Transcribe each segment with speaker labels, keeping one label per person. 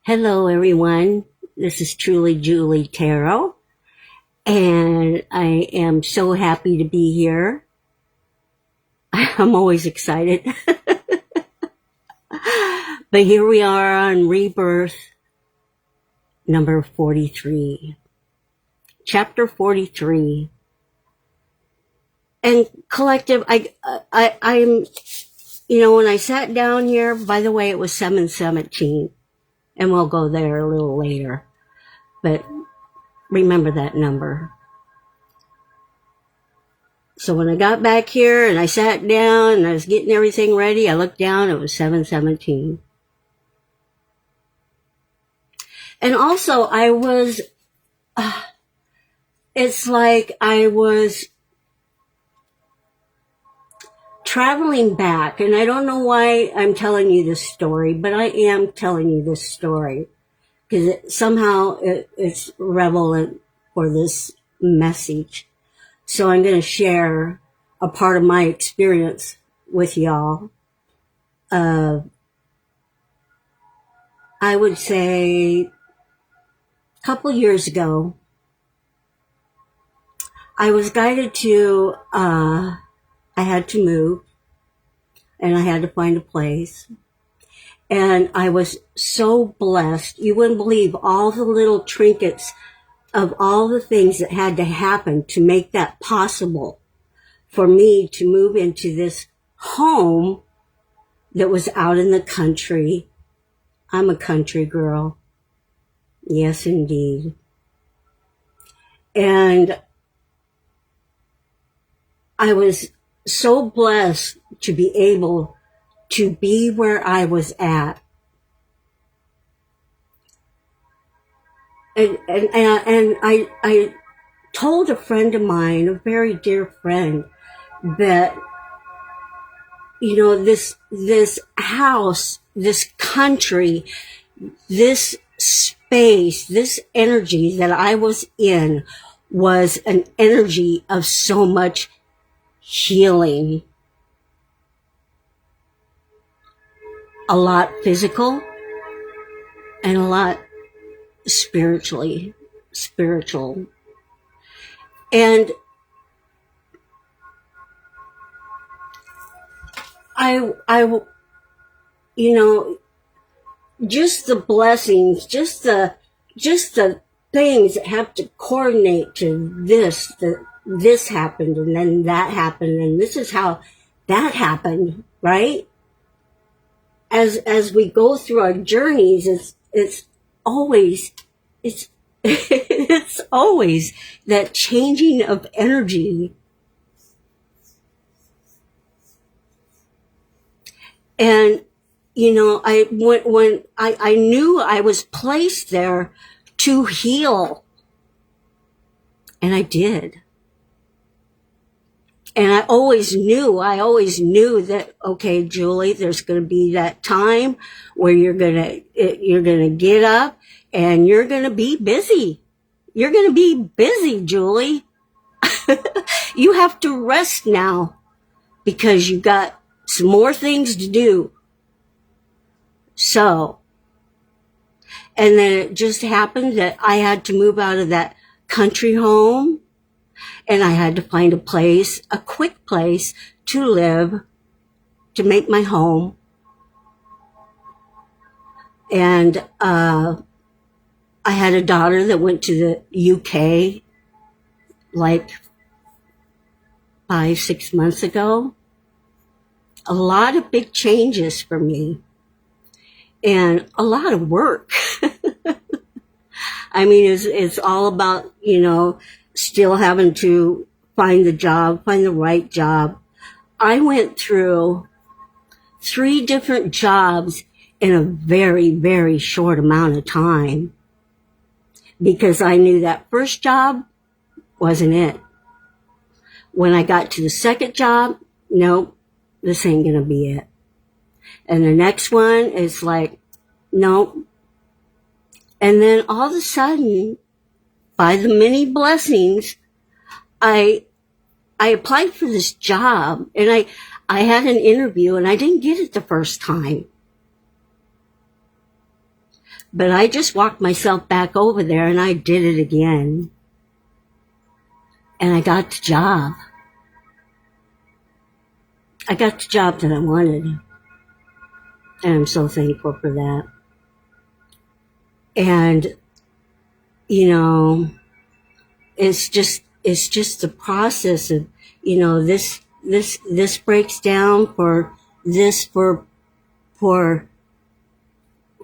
Speaker 1: Hello, everyone. This is truly Julie Tarot, and I am so happy to be here. I'm always excited. But here we are on Rebirth number 43, chapter 43. And collective, I'm, when I sat down here, by the way, it was 717, and we'll go there a little later. But remember that number. So when I got back here and I sat down and I was getting everything ready, I looked down, it was 717. And also I was, it's like I was traveling back, and I don't know why I'm telling you this story, but I am telling you this story because somehow it's relevant for this message. So I'm going to share a part of my experience with y'all. I would say a couple years ago, I was guided to, I had to move and I had to find a place. And I was so blessed. You wouldn't believe all the little trinkets of all the things that had to happen to make that possible for me to move into this home that was out in the country. I'm a country girl. Yes, indeed. And I was so blessed to be able to be where I was at. And I told a friend of mine, a very dear friend, that, this house, this country, this space, this energy that I was in was an energy of so much healing. A lot physical and a lot spiritual. And I just the blessings, just the things that have to coordinate to this happened and then that happened and this is how that happened, right? As we go through our journeys, it's always it's always that changing of energy. And when I knew I was placed there to heal, and I did. And I always knew that, okay, Julie, there's going to be that time where you're going to get up and you're going to be busy. You're going to be busy, Julie. You have to rest now because you got some more things to do. So, and then it just happened that I had to move out of that country home. And I had to find a quick place to live, to make my home. And I had a daughter that went to the UK like 5-6 months ago. A lot of big changes for me. And a lot of work. I mean, it's all about, still having to find the right job. I went through 3 different jobs in a very, very short amount of time because I knew that first job wasn't it. When I got to the second job, nope, this ain't gonna be it. And the next one is like, nope. And then all of a sudden, by the many blessings, I applied for this job and I had an interview and I didn't get it the first time. But I just walked myself back over there and I did it again. And I got the job. I got the job that I wanted. And I'm so thankful for that. And, you know, it's just the process of, you know, this breaks down for this for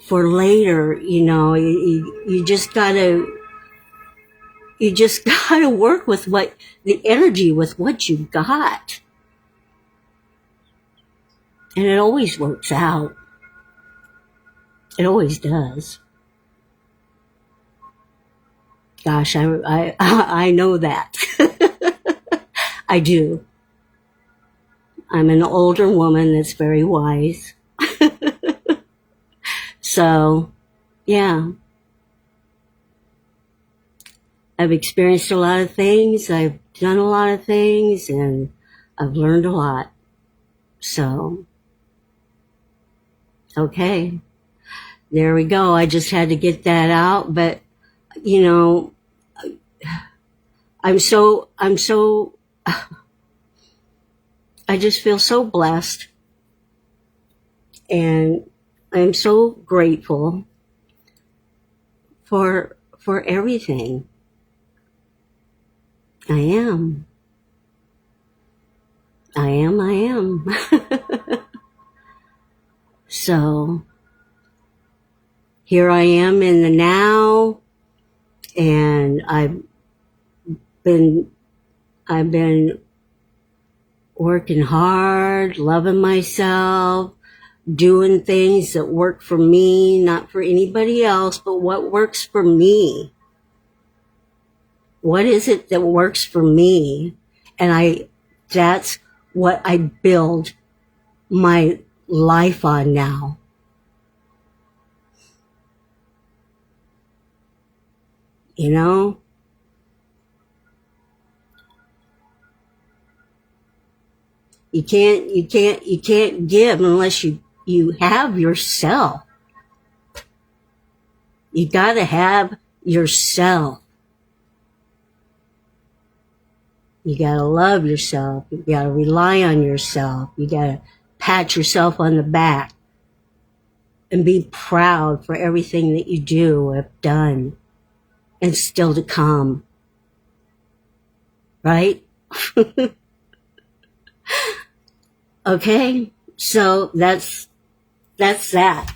Speaker 1: later, you know. You just gotta work with what the energy with what you got, and it always works out. It always does. Gosh, I know that. I do. I'm an older woman that's very wise. So, yeah. I've experienced a lot of things. I've done a lot of things, and I've learned a lot. So, okay. There we go. I just had to get that out. But, you know, I just feel so blessed, and I'm so grateful for everything. I am. So here I am in the now, and I've been working hard, loving myself, doing things that work for me, not for anybody else, but what works for me. What is it that works for me? And that's what I build my life on now. You know? You can't give unless you have yourself. You gotta have yourself. You gotta love yourself. You gotta rely on yourself. You gotta pat yourself on the back and be proud for everything that you do, have done, and still to come. Right? Okay, so that's that.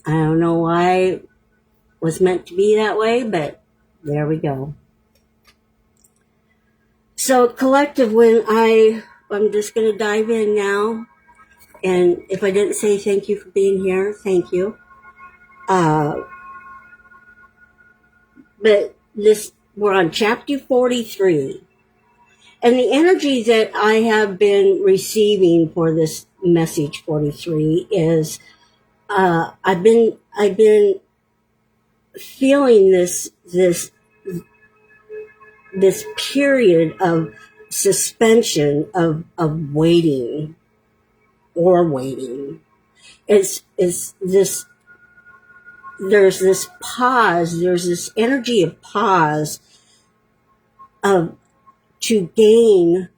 Speaker 1: I don't know why it was meant to be that way, but there we go. So collective, I'm just going to dive in now. And if I didn't say thank you for being here, thank you. But we're on chapter 43. And the energy that I have been receiving for this message 43 is, I've been feeling this period of suspension of waiting or waiting. It's this, there's this pause, there's this energy of pause of to gain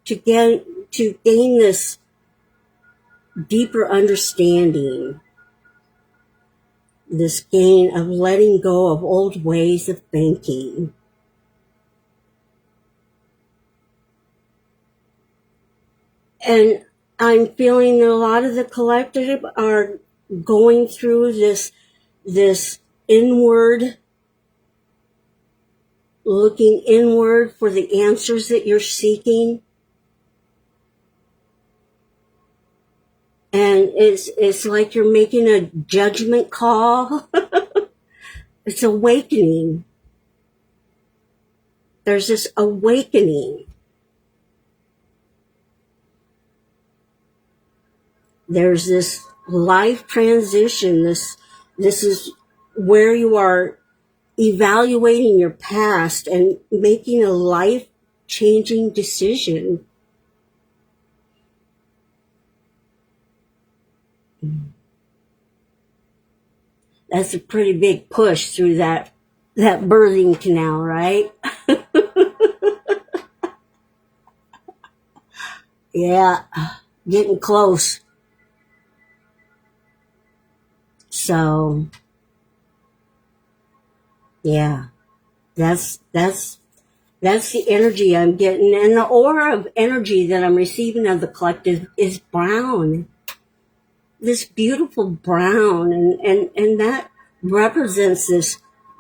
Speaker 1: this deeper understanding, this gain of letting go of old ways of thinking. And I'm feeling that a lot of the collective are going through this inward, looking inward for the answers that you're seeking. And it's like you're making a judgment call. It's awakening. There's this awakening. There's this life transition. This is where you are evaluating your past and making a life-changing decision. That's a pretty big push through that birthing canal, right? Yeah, getting close. So, yeah, that's the energy I'm getting, and the aura of energy that I'm receiving of the collective is brown. This beautiful brown, and that represents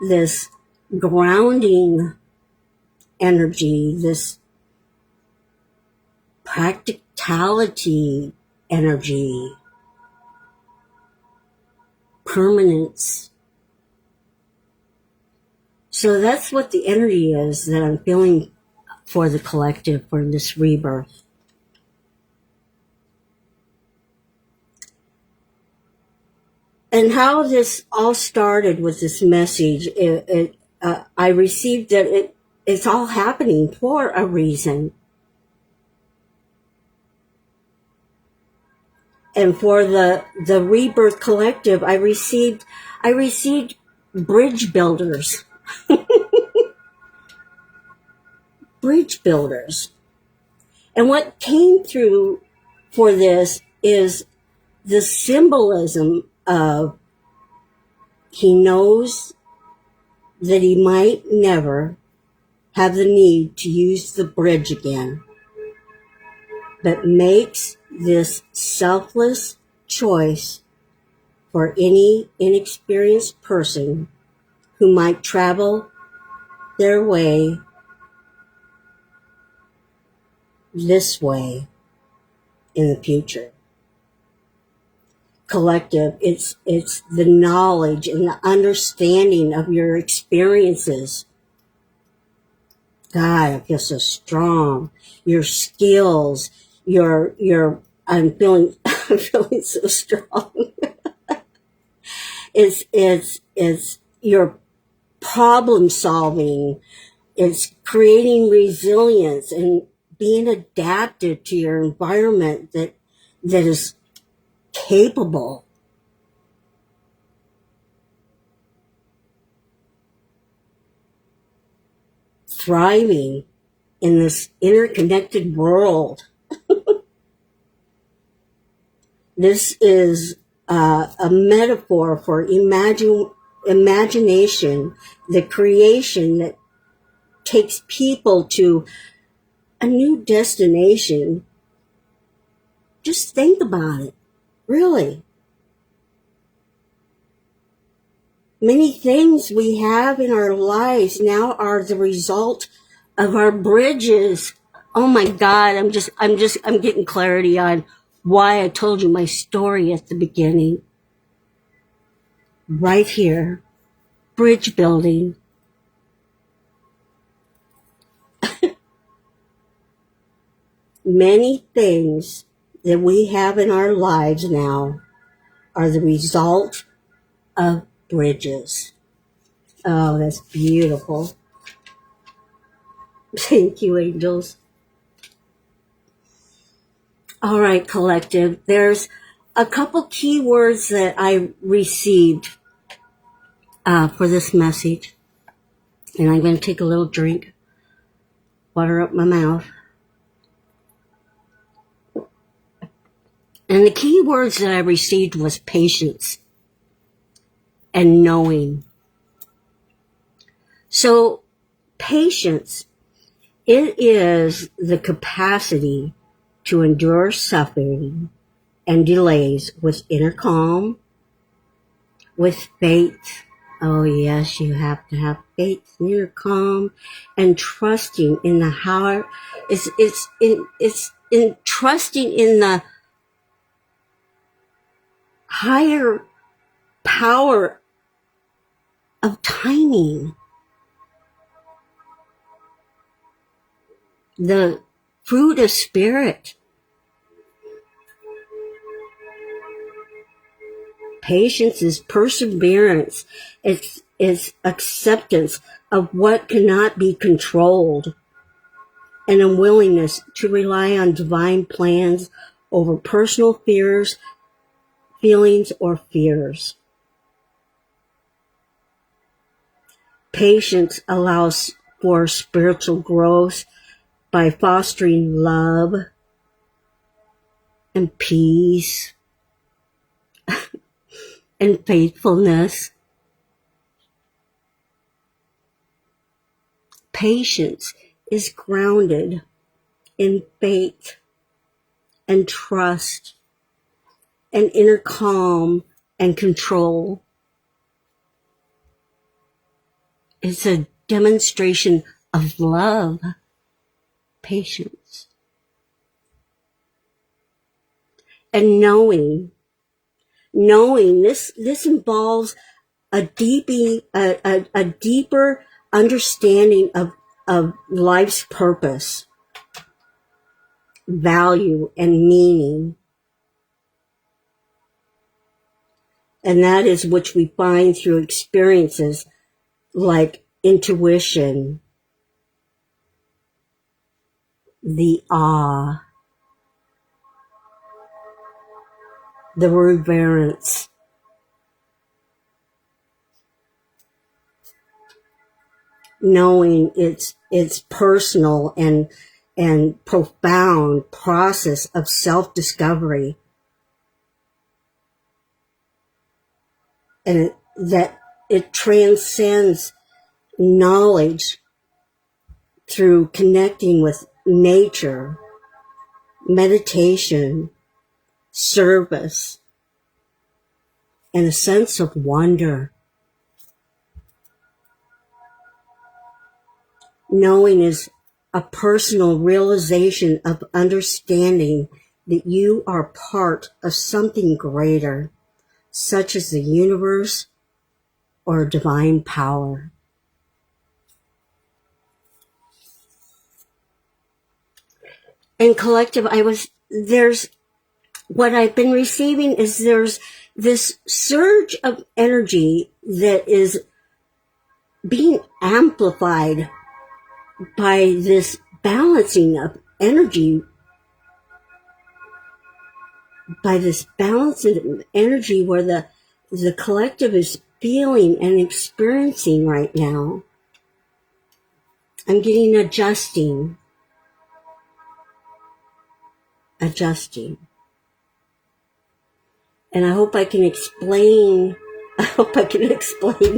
Speaker 1: this grounding energy, this practicality energy, permanence. So that's what the energy is that I'm feeling for the collective for this rebirth. And how this all started with this message, I received that it's all happening for a reason. And for the Rebirth Collective, I received bridge builders. Bridge builders. And what came through for this is the symbolism of he knows that he might never have the need to use the bridge again, but makes this selfless choice for any inexperienced person who might travel their way this way in the future. Collective, it's the knowledge and the understanding of your experiences. God, I feel so strong. Your skills, I'm feeling so strong. It's your problem solving. It's creating resilience and being adapted to your environment that is capable. Thriving in this interconnected world. This is a metaphor for imagination, the creation that takes people to a new destination. Just think about it, really. Many things we have in our lives now are the result of our bridges. Oh my God, I'm getting clarity on why I told you my story at the beginning. Right here, bridge building. Many things that we have in our lives now are the result of bridges. Oh, that's beautiful. Thank you, angels. All right, collective. There's a couple key words that I received for this message. And I'm going to take a little drink, water up my mouth. And the key words that I received was patience and knowing. So patience, it is the capacity to endure suffering and delays with inner calm, with faith. Oh yes, you have to have faith, inner calm, and trusting in the heart. It's in trusting in the higher power of timing. The fruit of spirit. Patience is perseverance. It's acceptance of what cannot be controlled, and a willingness to rely on divine plans over personal fears, feelings, or fears. Patience allows for spiritual growth by fostering love and peace and faithfulness. Patience is grounded in faith and trust and inner calm and control. It's a demonstration of love, patience, and knowing this involves a deeper understanding of life's purpose, value, and meaning. And that is which we find through experiences like intuition, the awe, the reverence, knowing it's personal and profound process of self-discovery, and that it transcends knowledge through connecting with nature, meditation, service, and a sense of wonder. Knowing is a personal realization of understanding that you are part of something greater, such as the universe or divine power. In collective, what I've been receiving is there's this surge of energy that is being amplified by this balancing of energy, by this balance of energy where the collective is feeling and experiencing right now. I'm getting adjusting. And I hope I can explain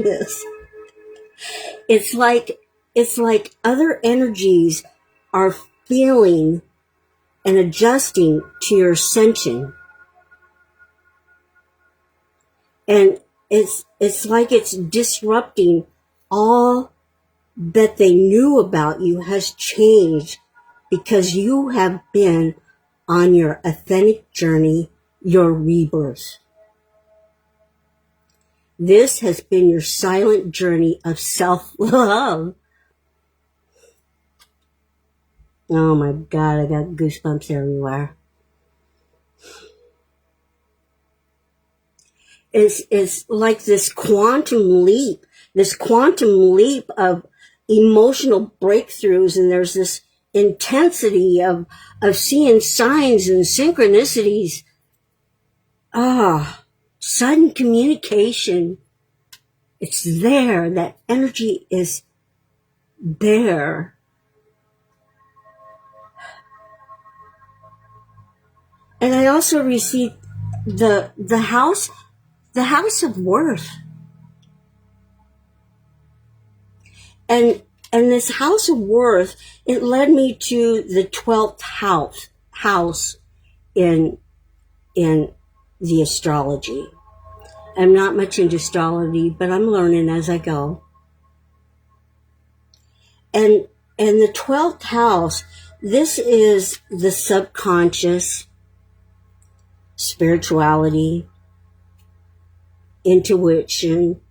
Speaker 1: this. It's like other energies are feeling and adjusting to your ascension. And it's like it's disrupting all that they knew about you has changed because you have been on your authentic journey, your rebirth. This has been your silent journey of self-love. Oh my God, I got goosebumps everywhere. It's like this quantum leap of emotional breakthroughs, and there's this intensity of seeing signs and synchronicities. Sudden communication. It's there. That energy is there. And I also received the house of worth. And this house of worth, it led me to the 12th house in the astrology. I'm not much into astrology, but I'm learning as I go. And the 12th house, this is the subconscious, spirituality, intuition,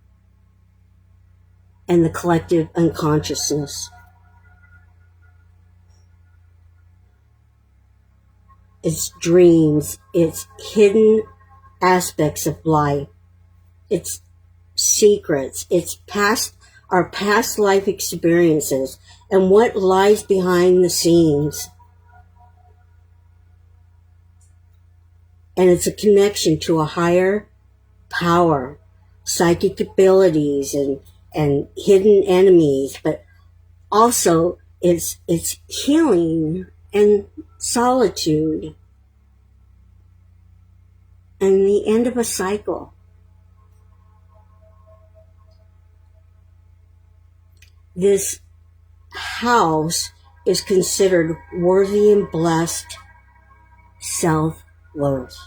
Speaker 1: and the collective unconsciousness. It's dreams, it's hidden aspects of life, it's secrets, it's our past life experiences, and what lies behind the scenes. And it's a connection to a higher power, psychic abilities, and hidden enemies, but also it's healing and solitude and the end of a cycle. This house is considered worthy and blessed self-worth.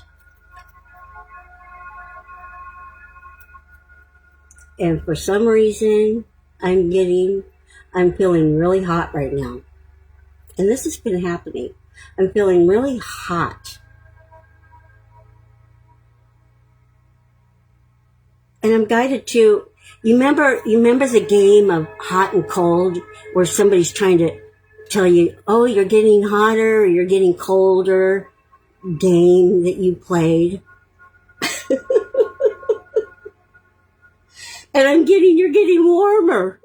Speaker 1: And for some reason, I'm feeling really hot right now. And this has been happening. I'm feeling really hot. And I'm guided to, you remember the game of hot and cold where somebody's trying to tell you, oh, you're getting hotter or you're getting colder game that you played? And you're getting warmer.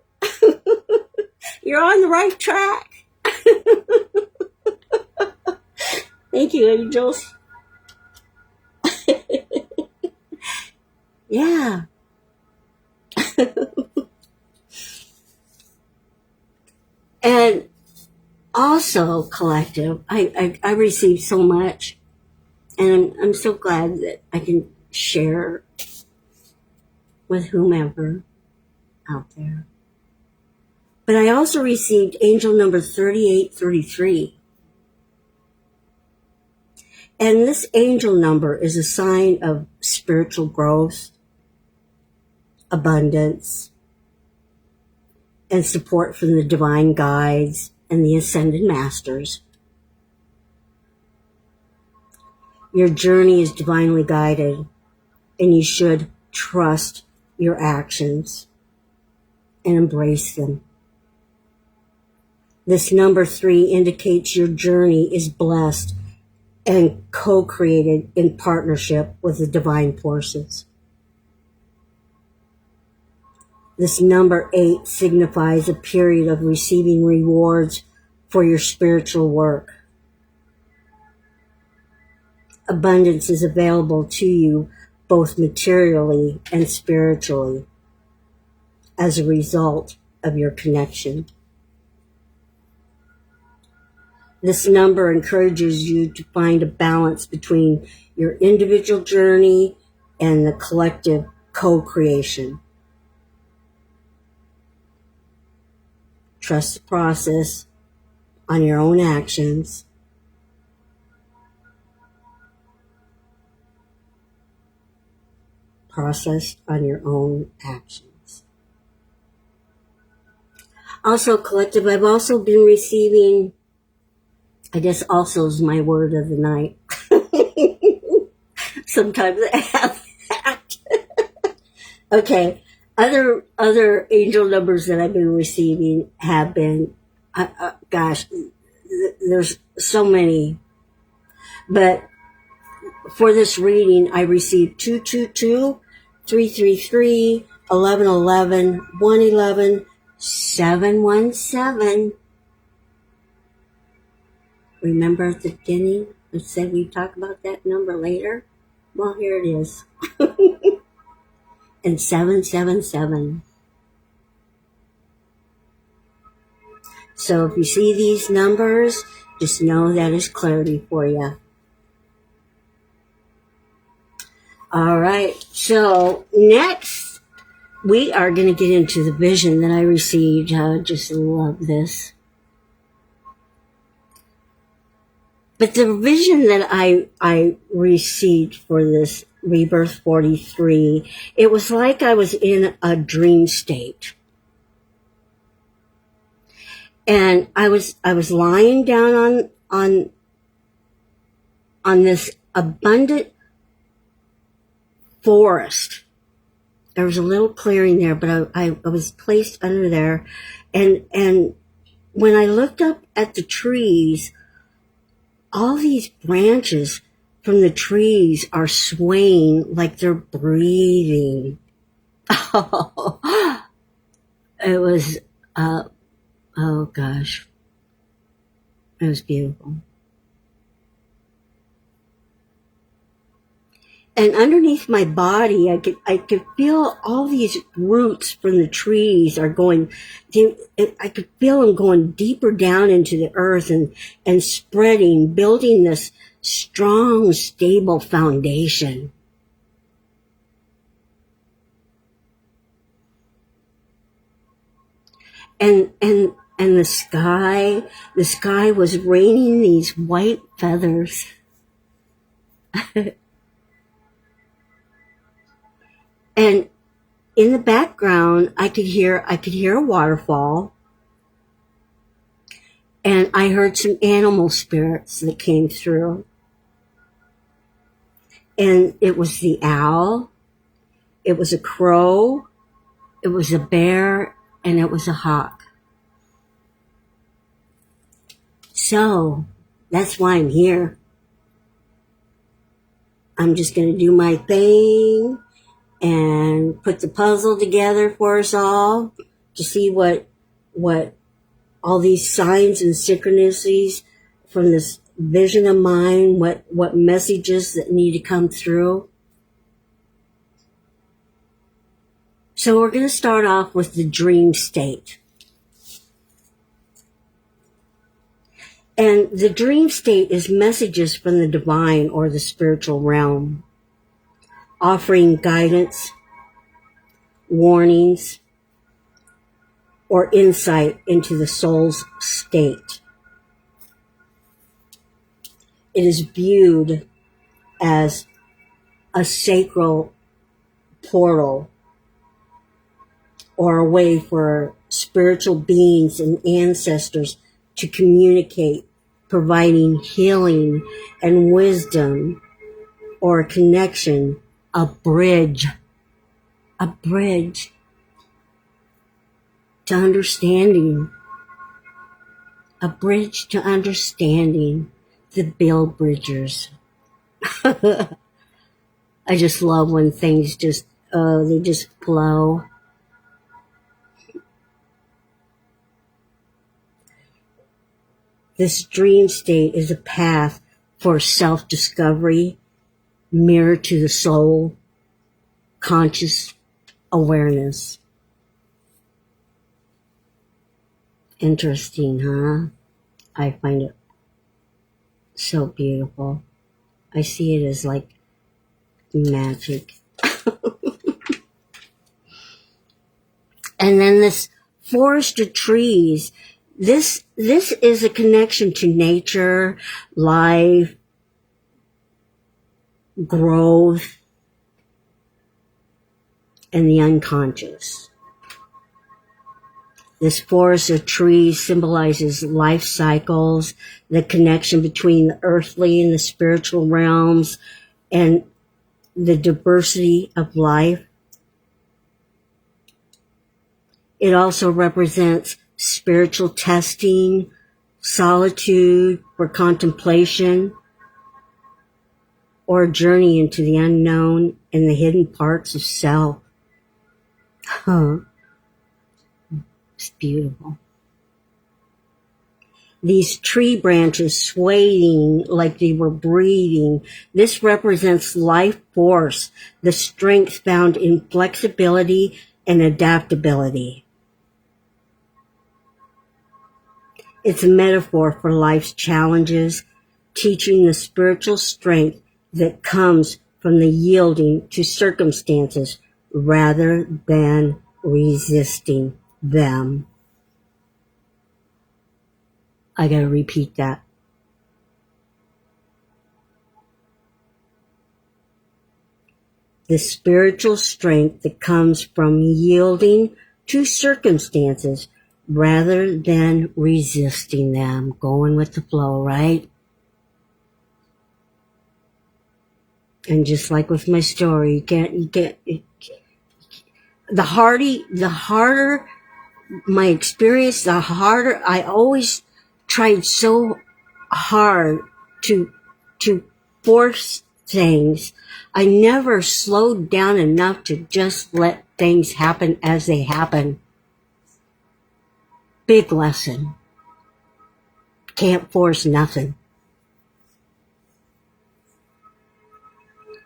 Speaker 1: You're on the right track. Thank you, angels. Yeah. And also, collective, I received so much, and I'm so glad that I can share with whomever out there. But I also received angel number 3833. And this angel number is a sign of spiritual growth, abundance, and support from the divine guides and the ascended masters. Your journey is divinely guided, and you should trust your actions and embrace them. This number 3 indicates your journey is blessed and co-created in partnership with the divine forces. This number 8 signifies a period of receiving rewards for your spiritual work. Abundance is available to you both materially and spiritually as a result of your connection. This number encourages you to find a balance between your individual journey and the collective co-creation. Trust the process on your own actions. Process on your own actions. Also, collective, I've also been receiving, I guess also is my word of the night. Sometimes I have that. Okay. Other angel numbers that I've been receiving have been, there's so many. But for this reading, I received 222, 333, 1111, 111, 717. Remember at the beginning, I said we'd talk about that number later? Well, here it is. And 777. So if you see these numbers, just know that is clarity for you. All right. So next, we are going to get into the vision that I received. I just love this. But the vision that I received for this Rebirth 43, it was like I was in a dream state. And I was lying down on this abundant forest. There was a little clearing there, but I was placed under there. And when I looked up at the trees, all these branches from the trees are swaying like they're breathing. It was, oh gosh, it was beautiful. And underneath my body, I could feel all these roots from the trees are going. I could feel them going deeper down into the earth and spreading, building this strong, stable foundation. And the sky was raining these white feathers. And in the background, I could hear a waterfall, and I heard some animal spirits that came through. And it was the owl, it was a crow, it was a bear, and it was a hawk. So that's why I'm here. I'm just going to do my thing and put the puzzle together for us all to see what all these signs and synchronicities from this vision of mine, what messages that need to come through. So we're going to start off with the dream state. And the dream state is messages from the divine or the spiritual realm, offering guidance, warnings, or insight into the soul's state. It is viewed as a sacral portal or a way for spiritual beings and ancestors to communicate, providing healing and wisdom or a connection, a bridge to understanding, the Bill Bridgers. I just love when things they just flow. This dream state is a path for self-discovery, mirror to the soul, conscious awareness. Interesting, huh? I find it so beautiful. I see it as like magic. And then this forest of trees, this is a connection to nature, life, growth, and the unconscious. This forest of trees symbolizes life cycles, the connection between the earthly and the spiritual realms, and the diversity of life. It also represents spiritual testing, solitude for contemplation, or a journey into the unknown and the hidden parts of self. It's beautiful. These tree branches swaying like they were breathing. This represents life force, the strength found in flexibility and adaptability. It's a metaphor for life's challenges, teaching the spiritual strength that comes from the yielding to circumstances rather than resisting them. I gotta repeat that. The spiritual strength that comes from yielding to circumstances rather than resisting them, going with the flow, right? And just like with my story, the harder my experience, the harder I always tried so hard to force things. I never slowed down enough to just let things happen as they happen. Big lesson. Can't force nothing.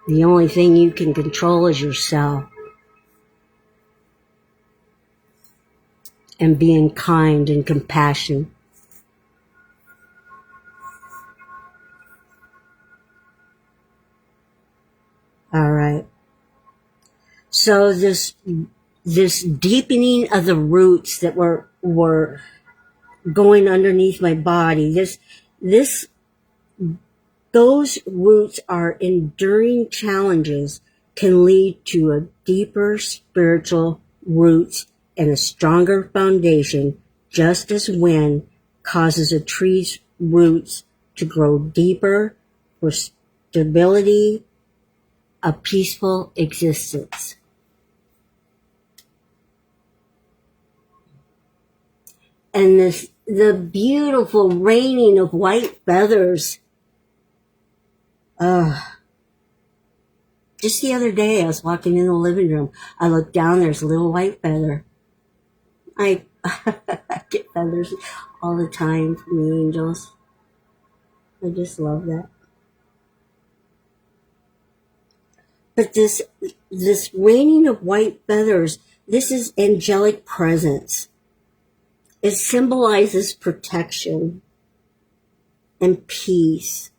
Speaker 1: The only thing you can control is yourself. And being kind and compassionate. All right. So this deepening of the roots that were going underneath my body, those roots are enduring challenges can lead to a deeper spiritual roots and a stronger foundation, just as wind causes a tree's roots to grow deeper for stability, a peaceful existence. And the beautiful raining of white feathers. Just the other day, I was walking in the living room. I looked down, there's a little white feather. I get feathers all the time from the angels. I just love that. But this raining of white feathers, this is angelic presence. It symbolizes protection and peace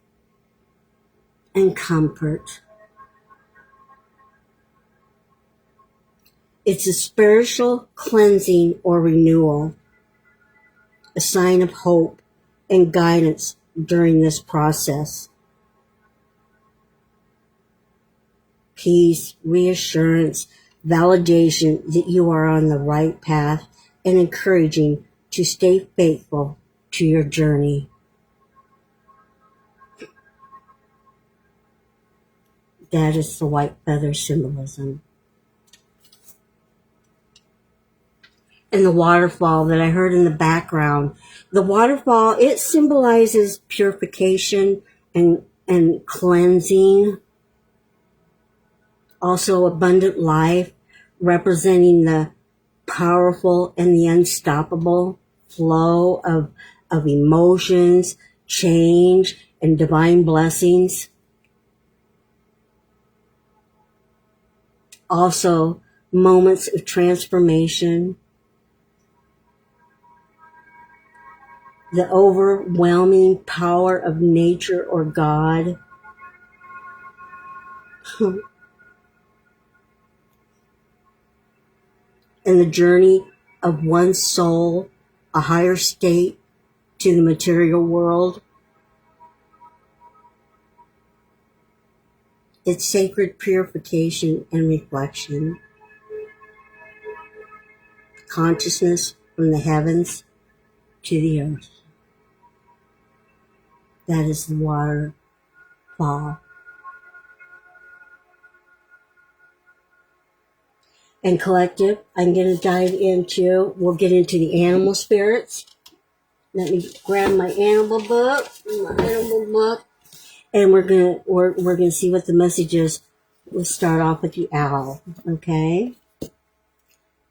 Speaker 1: and comfort. It's a spiritual cleansing or renewal, a sign of hope and guidance during this process. Peace, reassurance, validation that you are on the right path, and encouraging to stay faithful to your journey. That is the white feather symbolism. And the waterfall that I heard in the background. The waterfall, it symbolizes purification and cleansing. Also abundant life, representing the powerful and the unstoppable flow of emotions, change, and divine blessings. Also, moments of transformation. The overwhelming power of nature or God. And the journey of one's soul, a higher state to the material world. It's sacred purification and reflection. Consciousness from the heavens to the earth. That is the waterfall. And collective, I'm going to dive into, we'll get into the animal spirits. Let me grab my animal book, and we're gonna see what the message is. We'll start off with the owl, okay?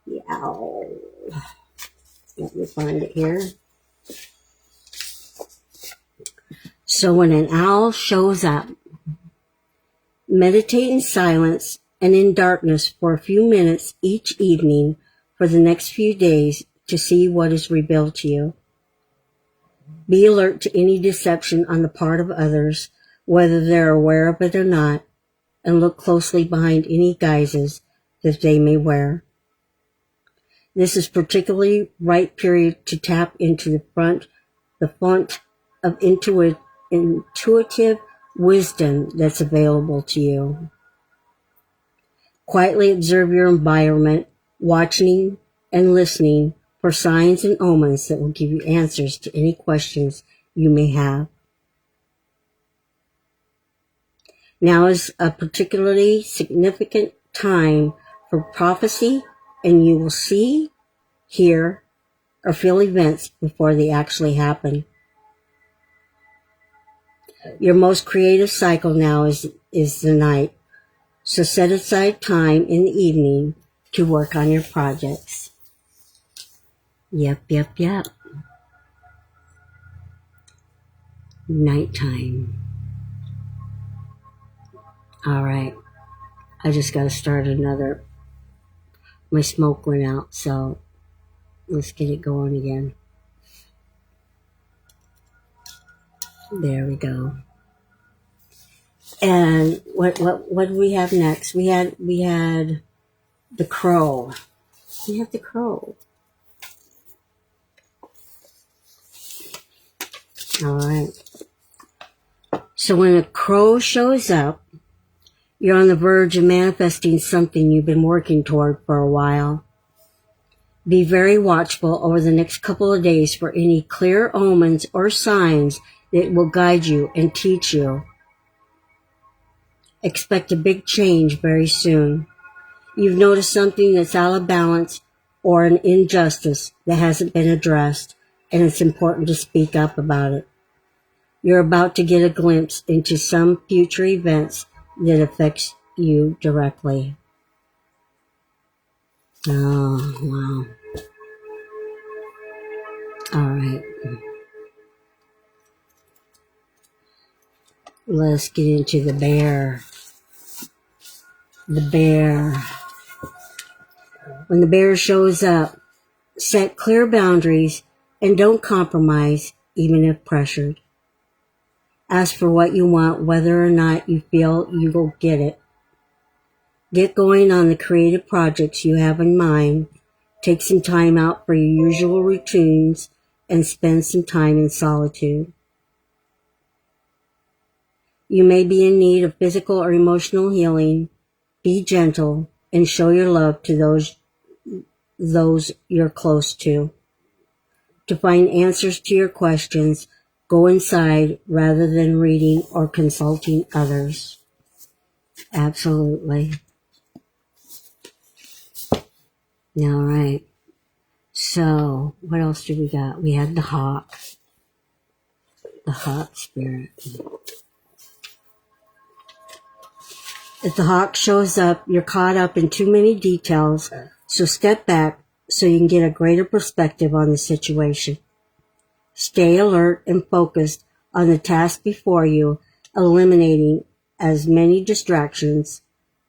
Speaker 1: The owl. Let me find it here. So when an owl shows up, meditate in silence and in darkness for a few minutes each evening for the next few days to see what is revealed to you. Be alert to any deception on the part of others, whether they're aware of it or not, and look closely behind any guises that they may wear. This is particularly right period to tap into the font of intuitive wisdom that's available to you. Quietly observe your environment, watching and listening for signs and omens that will give you answers to any questions you may have. Now is a particularly significant time for prophecy, and you will see, hear, or feel events before they actually happen. Your most creative cycle now is the night, so set aside time in the evening to work on your projects. Yep. Nighttime. All right. I just got to start another. My smoke went out, so let's get it going again. There we go. And what do we have next? We had the crow. We have the crow. All right. So when a crow shows up, you're on the verge of manifesting something you've been working toward for a while. Be very watchful over the next couple of days for any clear omens or signs that will guide you and teach you. Expect a big change very soon. You've noticed something that's out of balance or an injustice that hasn't been addressed, and it's important to speak up about it. You're about to get a glimpse into some future events that affects you directly. Oh, wow. All right. Let's get into the bear. The bear. When the bear shows up, set clear boundaries and don't compromise, even if pressured. Ask for what you want, whether or not you feel you will get it. Get going on the creative projects you have in mind. Take some time out for your usual routines and spend some time in solitude. You may be in need of physical or emotional healing. Be gentle and show your love to those you're close to. To find answers to your questions, go inside rather than reading or consulting others. Absolutely. All right. So, what else do we got? We had the hawk. The hawk spirit. If the hawk shows up, you're caught up in too many details, so step back so you can get a greater perspective on the situation. Stay alert and focused on the task before you, eliminating as many distractions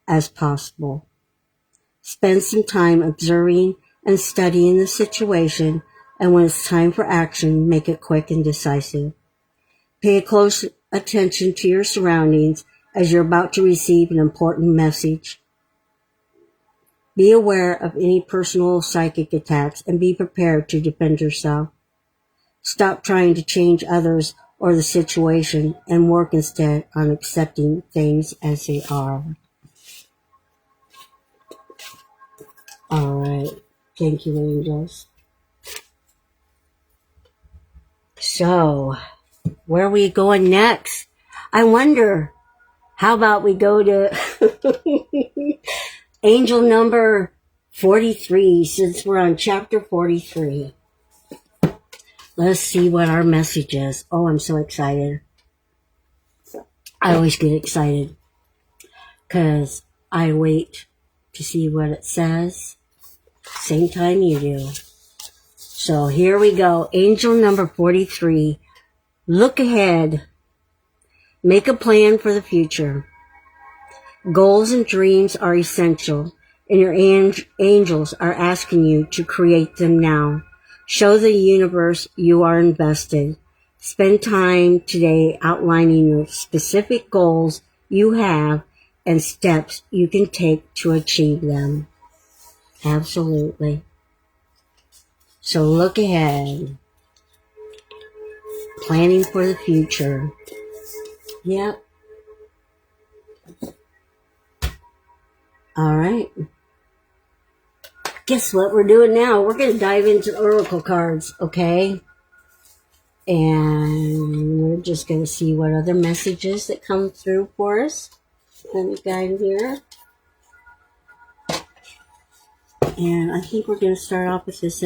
Speaker 1: as possible. Spend some time observing and studying the situation, and when it's time for action, make it quick and decisive. Pay close attention to your surroundings as you're about to receive an important message. Be aware of any personal psychic attacks and be prepared to defend yourself. Stop trying to change others or the situation and work instead on accepting things as they are. All right. Thank you, angels. So, where are we going next? I wonder, how about we go to angel number 43, since we're on chapter 43. Let's see what our message is. Oh, I'm so excited. I always get excited because I wait to see what it says. Same time you do. So here we go. Angel number 43. Look ahead. Make a plan for the future. Goals and dreams are essential, and your angels are asking you to create them now. Show the universe you are invested. Spend time today outlining the specific goals you have and steps you can take to achieve them. Absolutely. So look ahead. Planning for the future. Yep. All right. Guess what we're doing now? We're going to dive into oracle cards, okay? And we're just going to see what other messages that come through for us. Let me guide here. And I think we're going to start off with this.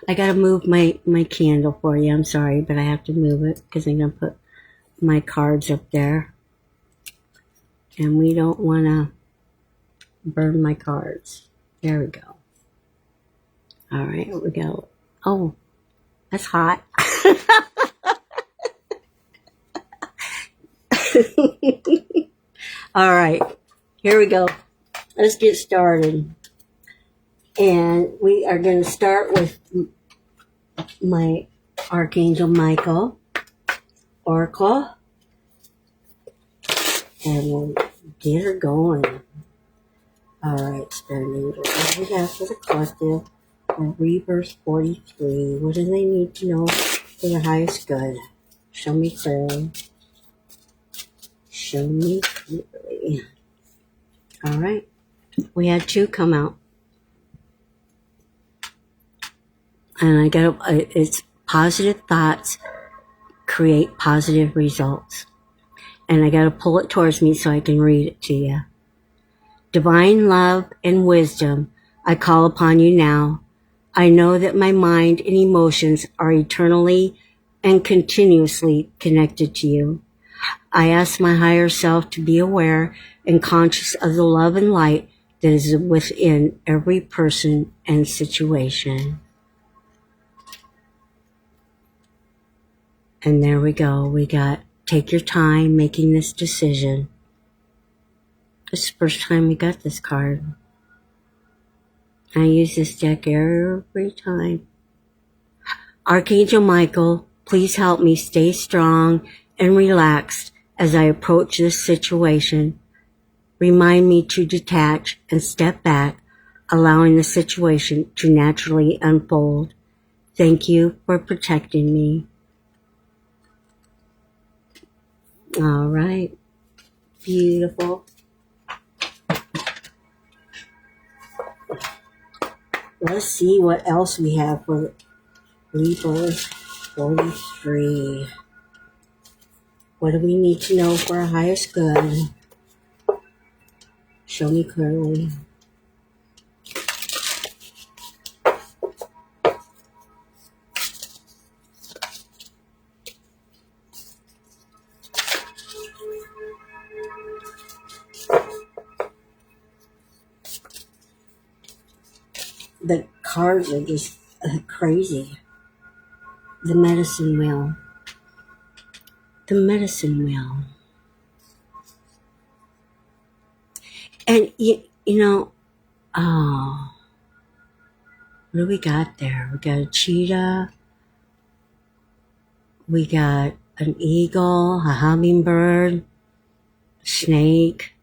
Speaker 1: I got to move my candle for you. I'm sorry, but I have to move it because I'm going to put my cards up there. And we don't want to burn my cards. There we go. All right, here we go. Oh, that's hot. All right, here we go. Let's get started. And we are going to start with my Archangel Michael Oracle. And we'll get her going. All right, Spirit Angel. What do we have for the collective? Rebirth 43. What do they need to know for the highest good? Show me clearly. Show me clearly. All right. We had 2 come out. And I got it's positive thoughts create positive results. And I got to pull it towards me so I can read it to you. Divine love and wisdom, I call upon you now. I know that my mind and emotions are eternally and continuously connected to you. I ask my higher self to be aware and conscious of the love and light that is within every person and situation. And there we go. We got take your time making this decision. This is the first time we got this card. I use this deck every time. Archangel Michael, please help me stay strong and relaxed as I approach this situation. Remind me to detach and step back, allowing the situation to naturally unfold. Thank you for protecting me. All right. Beautiful. Let's see what else we have for Rebirth 43. What do we need to know for our highest good? Show me clearly. The cards are just crazy. The medicine wheel. The medicine wheel. And, you know, oh, what do we got there? We got a cheetah. We got an eagle, a hummingbird, a snake.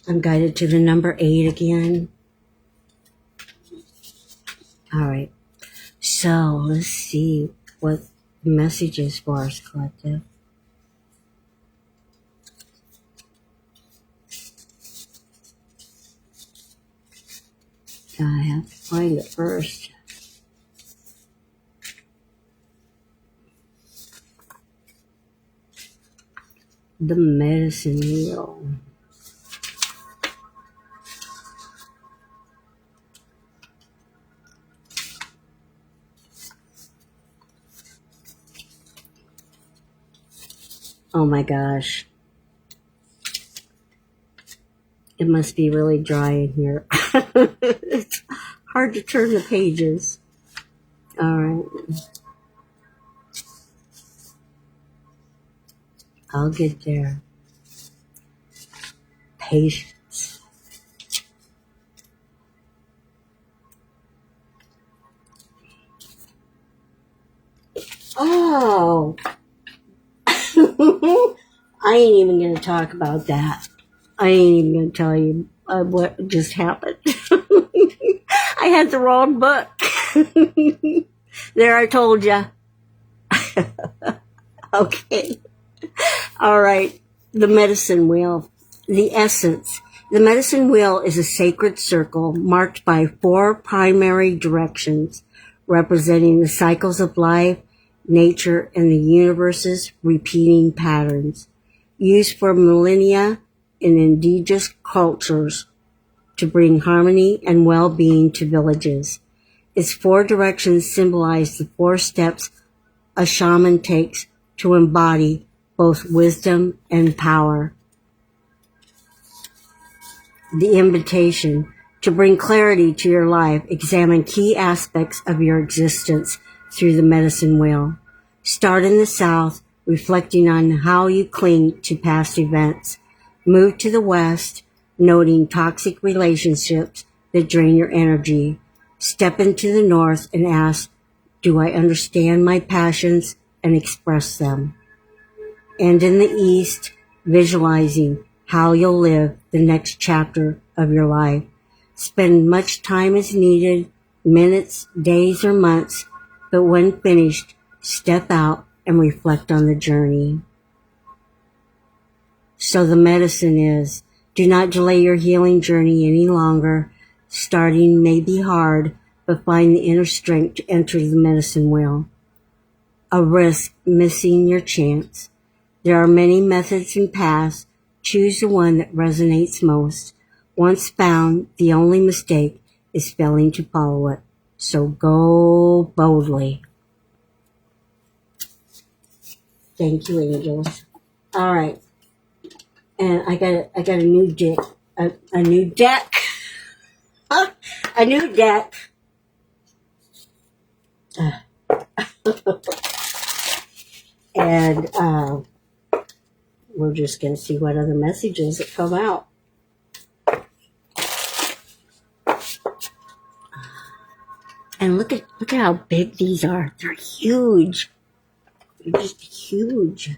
Speaker 1: I'm guided to the number 8 again. All right. So let's see what the message is for us, collective. I have to find it first. The medicine wheel. Oh my gosh. It must be really dry in here. It's hard to turn the pages. All right. I'll get there. Patience. Oh. I ain't even going to talk about that. I ain't even going to tell you what just happened. I had the wrong book. There, I told you. Okay. All right. The medicine wheel. The essence. The medicine wheel is a sacred circle marked by 4 primary directions, representing the cycles of life, nature, and the universe's repeating patterns, used for millennia in indigenous cultures to bring harmony and well-being to villages. Its 4 directions symbolize the 4 steps a shaman takes to embody both wisdom and power. The invitation to bring clarity to your life, examine key aspects of your existence through the medicine wheel. Start in the south, reflecting on how you cling to past events. Move to the west, noting toxic relationships that drain your energy. Step into the north and ask, do I understand my passions and express them? And in the east, visualizing how you'll live the next chapter of your life. Spend much time as needed, minutes, days, or months, but when finished, step out and reflect on the journey. So the medicine is, do not delay your healing journey any longer. Starting may be hard, but find the inner strength to enter the medicine wheel. A risk missing your chance. There are many methods and paths. Choose the one that resonates most. Once found, the only mistake is failing to follow it. So go boldly. Thank you, angels. All right. And I got a new deck. A new deck. A new deck. And we're just going to see what other messages that come out. And look at how big these are. They're huge. They're just huge.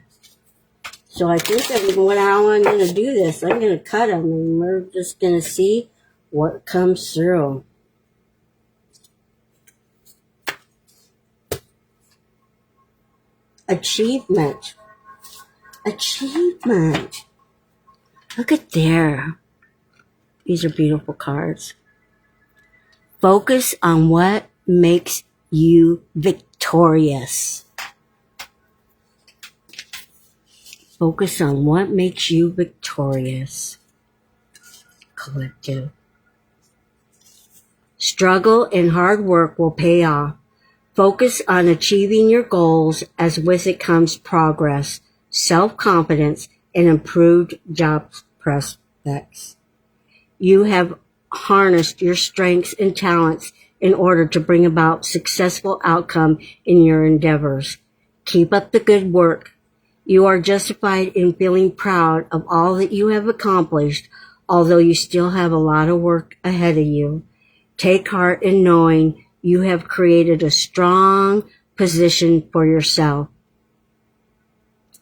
Speaker 1: So I think how I'm going to do this, I'm going to cut them and we're just going to see what comes through. Achievement. Achievement. Look at there. These are beautiful cards. Focus on what makes you victorious. Focus on what makes you victorious. Collective. Struggle and hard work will pay off. Focus on achieving your goals, as with it comes progress, self-confidence, and improved job prospects. You have harnessed your strengths and talents in order to bring about successful outcome in your endeavors. Keep up the good work. You are justified in feeling proud of all that you have accomplished, although you still have a lot of work ahead of you. Take heart in knowing you have created a strong position for yourself.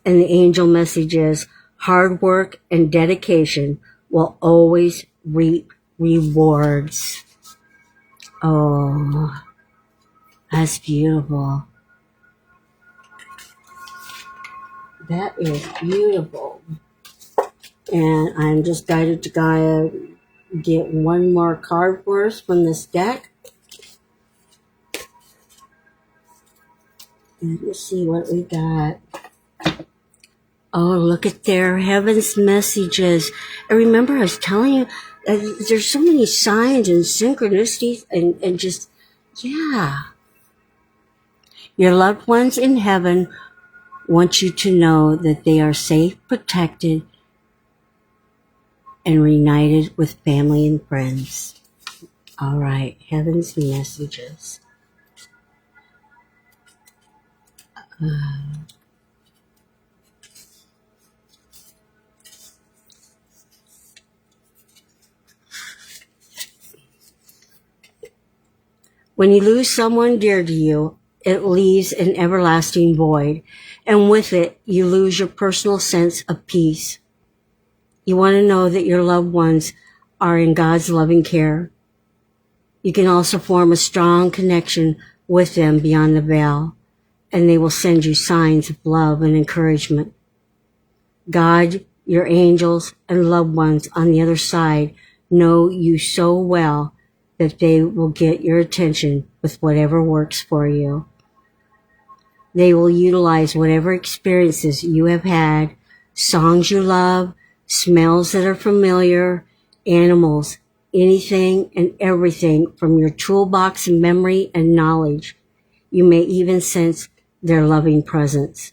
Speaker 1: And the angel message is, hard work and dedication will always reap rewards. Oh, that's beautiful. That is beautiful. And I'm just guided to get one more card for us from this deck. Let's see what we got. Oh, look at their heaven's messages. And remember, I was telling you, there's so many signs and synchronicities and just, yeah. Your loved ones in heaven want you to know that they are safe, protected, and reunited with family and friends. All right, heaven's messages. When you lose someone dear to you, it leaves an everlasting void, and with it, you lose your personal sense of peace. You want to know that your loved ones are in God's loving care. You can also form a strong connection with them beyond the veil, and they will send you signs of love and encouragement. God, your angels, and loved ones on the other side know you so well that they will get your attention with whatever works for you. They will utilize whatever experiences you have had, songs you love, smells that are familiar, animals, anything and everything from your toolbox of memory and knowledge. You may even sense their loving presence.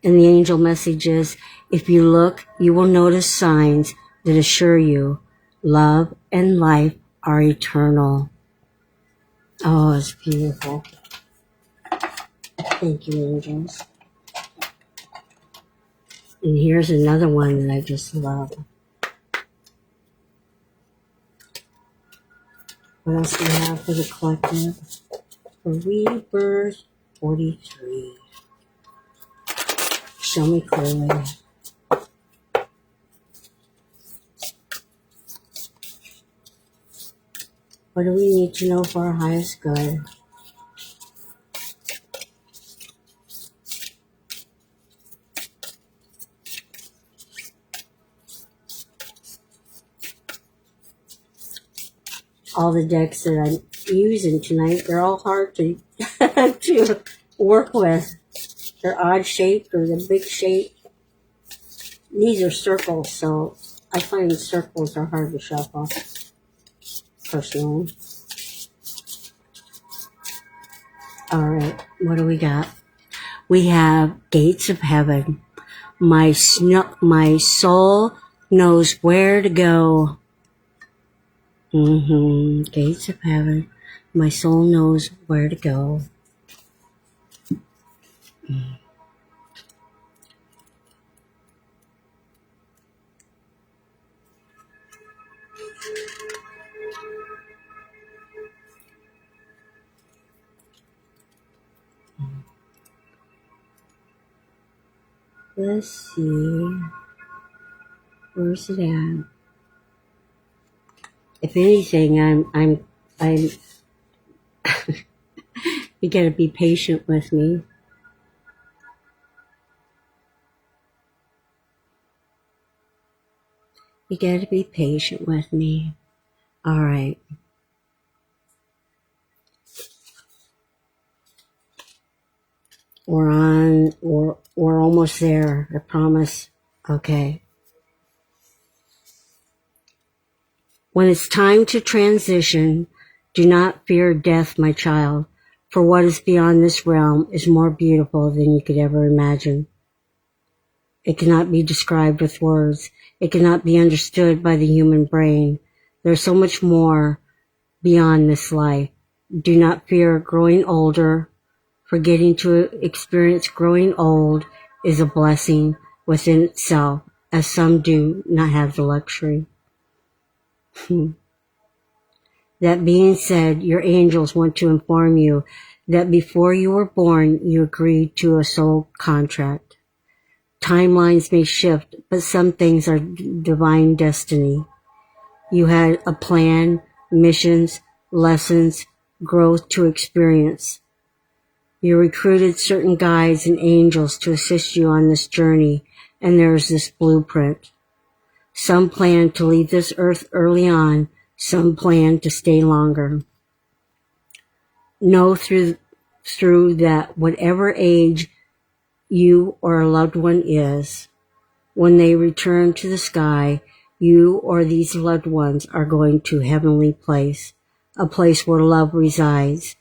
Speaker 1: And the angel message is, if you look, you will notice signs that assure you love and life are eternal. Oh, it's beautiful. Thank you, angels. And here's another one that I just love. What else do we have for the collective? For Rebirth 43. Show me clearly. What do we need to know for our highest good? All the decks that I'm using tonight, they're all hard to to work with. They're odd shaped or the big shape. These are circles, so I find circles are hard to shuffle, personally. Alright, what do we got? We have Gates of Heaven. My soul knows where to go. Gates of Heaven. My soul knows where to go. Let's see. Where's it at? If anything, I'm you gotta be patient with me. You gotta be patient with me. Alright. We're almost there, I promise. Okay. When it's time to transition, do not fear death, my child, for what is beyond this realm is more beautiful than you could ever imagine. It cannot be described with words. It cannot be understood by the human brain. There's so much more beyond this life. Do not fear growing older, for getting to experience growing old is a blessing within itself, as some do not have the luxury. That being said, your angels want to inform you that before you were born, you agreed to a soul contract. Timelines may shift, but some things are divine destiny. You had a plan, missions, lessons, growth to experience. You recruited certain guides and angels to assist you on this journey, and there is this blueprint. Some plan to leave this earth early on, some plan to stay longer. Know through that whatever age you or a loved one is, when they return to the sky, you or these loved ones are going to a heavenly place, a place where love resides.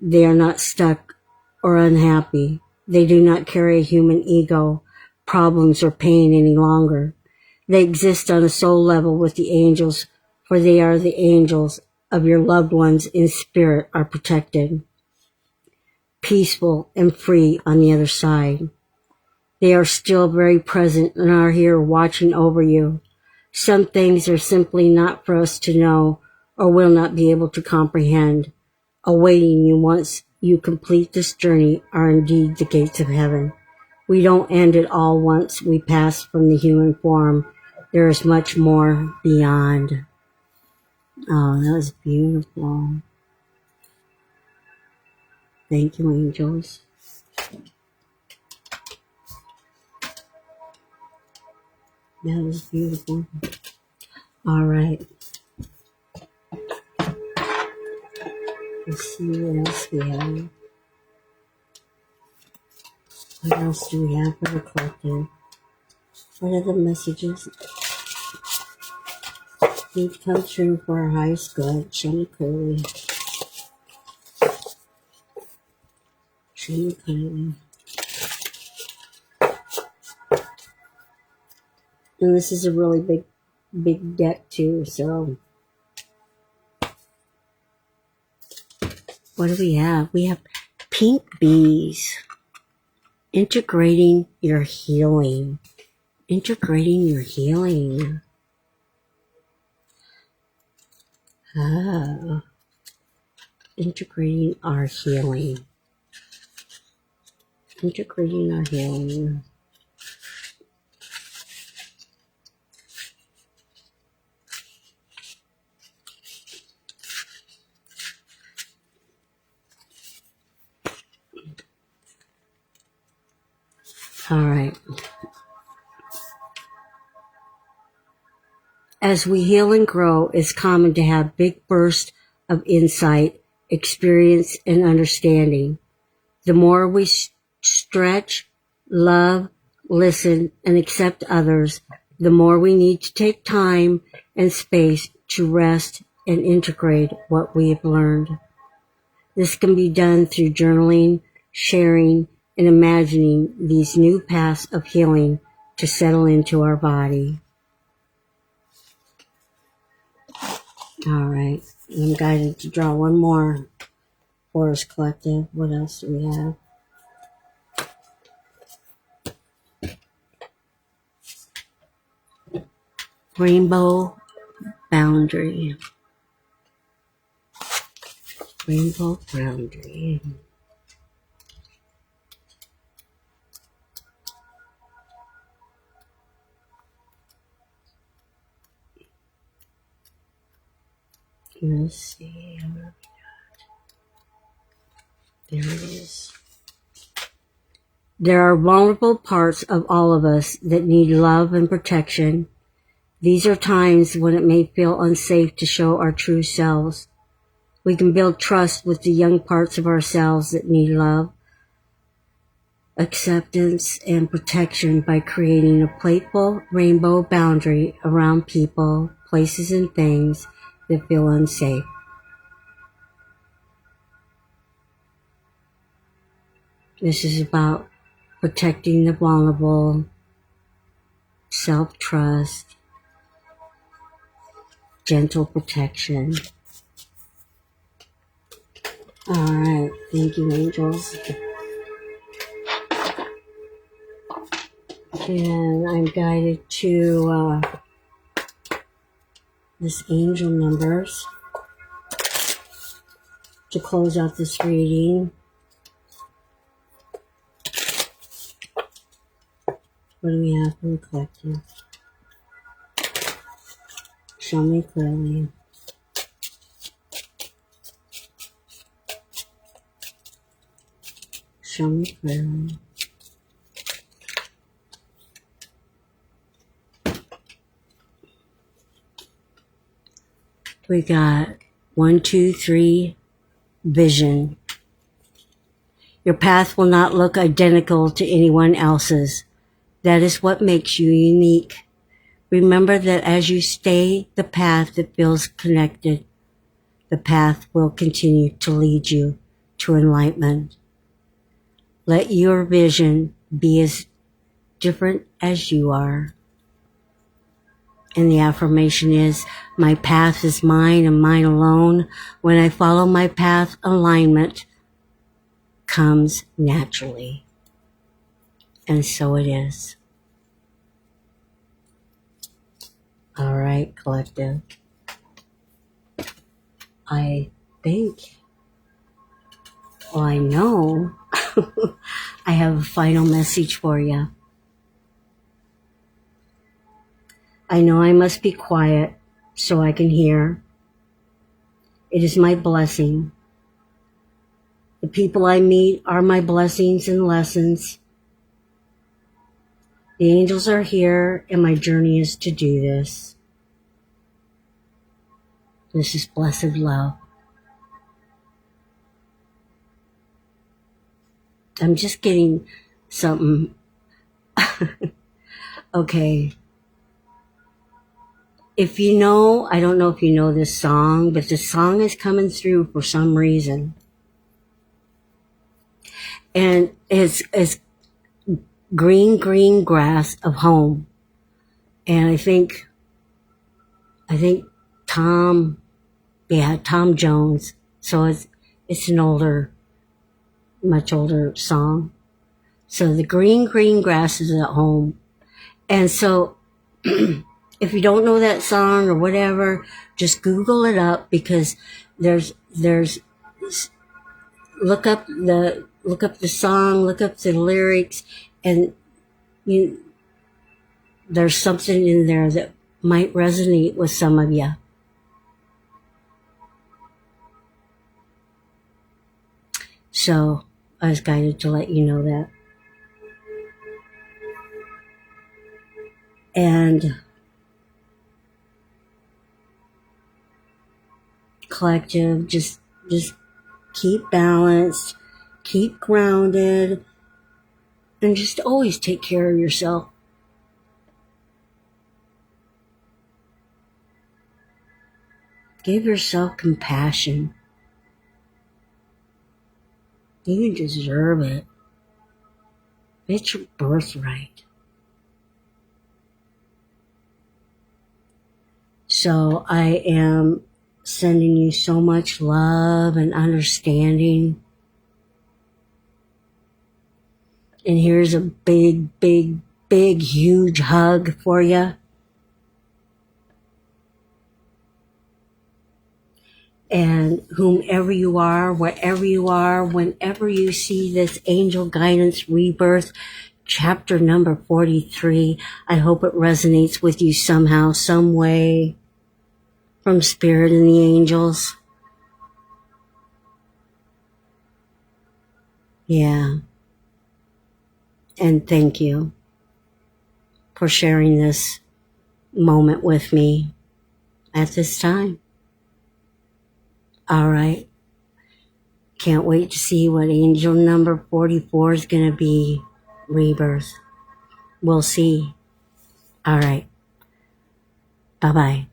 Speaker 1: They are not stuck or unhappy. They do not carry a human ego, problems, or pain any longer. They exist on a soul level with the angels, for they are the angels of your loved ones in spirit are protected, peaceful and free on the other side. They are still very present and are here watching over you. Some things are simply not for us to know or will not be able to comprehend. Awaiting you once you complete this journey are indeed the gates of heaven. We don't end it all once we pass from the human form. There is much more beyond. Oh, that was beautiful. Thank you, angels. That was beautiful. All right. Let's see what else we have. What else do we have for the collective? What are the messages? Need to come true for our highest good. Show me clearly. Show me clearly. And this is a really big deck too, so. What do we have? We have Pink bees. Integrating your healing. Integrating your healing. Ah, integrating our healing. Integrating our healing. All right. As we heal and grow, it's common to have big bursts of insight, experience, and understanding. The more we stretch, love, listen, and accept others, the more we need to take time and space to rest and integrate what we have learned. This can be done through journaling, sharing, and imagining these new paths of healing to settle into our body. All right. I'm guided to draw one more Forest Collective. What else do we have? Rainbow Boundary. Rainbow Boundary. Let's see. There it is. There are vulnerable parts of all of us that need love and protection. These are times when it may feel unsafe to show our true selves. We can build trust with the young parts of ourselves that need love, acceptance, and protection by creating a playful rainbow boundary around people, places, and things that feel unsafe. This is about protecting the vulnerable, self-trust, gentle protection. All right. Thank you, angels. And I'm guided to this angel numbers to close out this reading. What do we have for the collective? Show me clearly. Show me clearly. We got 1, 2, 3, vision. Your path will not look identical to anyone else's. That is what makes you unique. Remember that as you stay the path that feels connected, the path will continue to lead you to enlightenment. Let your vision be as different as you are. And the affirmation is, my path is mine and mine alone. When I follow my path, alignment comes naturally. And so it is. All right, collective. I think, well, I know I have a final message for you. I know I must be quiet so I can hear. It is my blessing. The people I meet are my blessings and lessons. The angels are here, and my journey is to do this. This is blessed love. I'm just getting something. Okay. If you know, I don't know if you know this song, but the song is coming through for some reason. And it's green, green grass of home. And I think Tom Jones. So it's an older much older song. So the green, green grass is at home. And so if you don't know that song or whatever, just Google it up, because there's look up the song, look up the lyrics, and there's something in there that might resonate with some of you. So I was guided to let you know that. And collective, just keep balanced, keep grounded, and just always take care of yourself. Give yourself compassion. You deserve it. It's your birthright. So I am sending you so much love and understanding. And here's a big, big, big, huge hug for you. And whomever you are, wherever you are, whenever you see this Angel Guidance Rebirth, chapter number 43, I hope it resonates with you somehow, some way, from Spirit and the angels. Yeah. And thank you for sharing this moment with me at this time. All right. Can't wait to see what angel number 44 is going to be. Rebirth. We'll see. All right. Bye-bye.